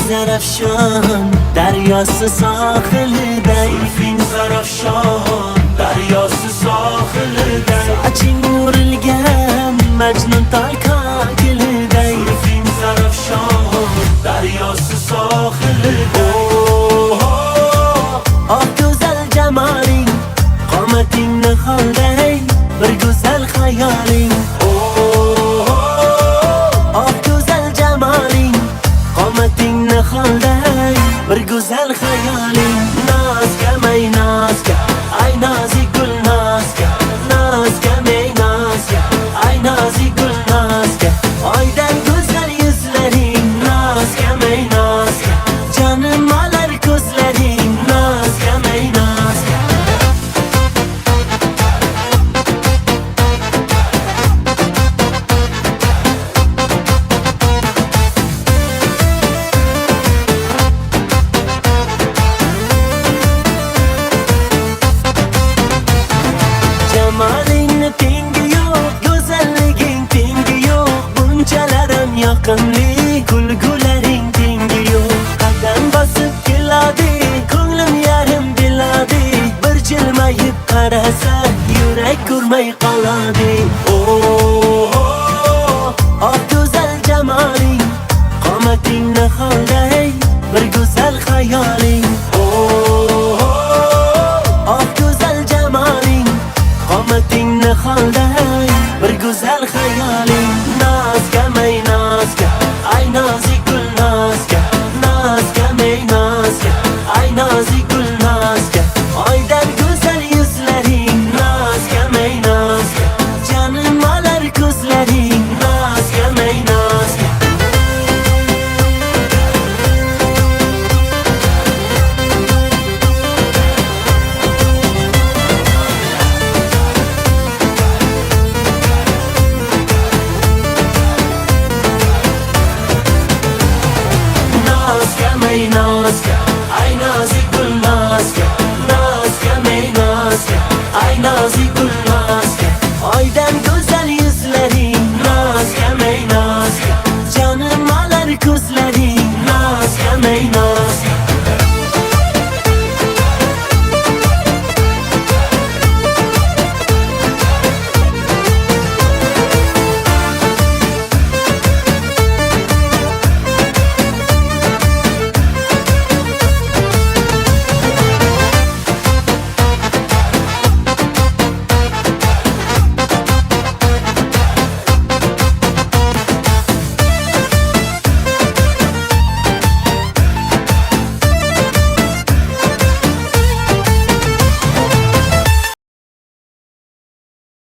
zarafshon daryosi sohiliday, Zulfing zarafshon daryosi sohiliday, soching o'rilgan Majnun toy kokiliday, Zulfing zarafshon daryosi sohiliday. Oh go'zal jamoling, qomating niholday, bir go'zal xayoling. Oh go'zal jamoling, qomating niholday, bir go'zal xayoling. Nozga may nozga, ay nozik gul nozga, nozga may nozga, ay nozik gul nozga, oydan go'zal yuzlaring, nozga may nozga, jonim olar ko'zlaring, nozga may nozga. Jamolingni tengi yo'q, go'zalliging tengi yo'q, bunchalarim yoqimli, kulgularing tengi yo'q. Qadam bosib keladi, ko'nglim yarim biladi, bir jilmayib qarasa, yurak ko'rmay qoladi. Oh go'zal jamoling, qomating niholday, bir go'zal xayoling. Oh go'zal jamoling, qomating niholday, bir go'zal xayoling. Nozga may nozga, ay nozik gul nozga, nozga may nozga, ay nozik gul nozga, oydan go'zal yuzlaring, nozga may nozga, jonim olar ko'zlaring, nozga may nozga. Nozga may nozga,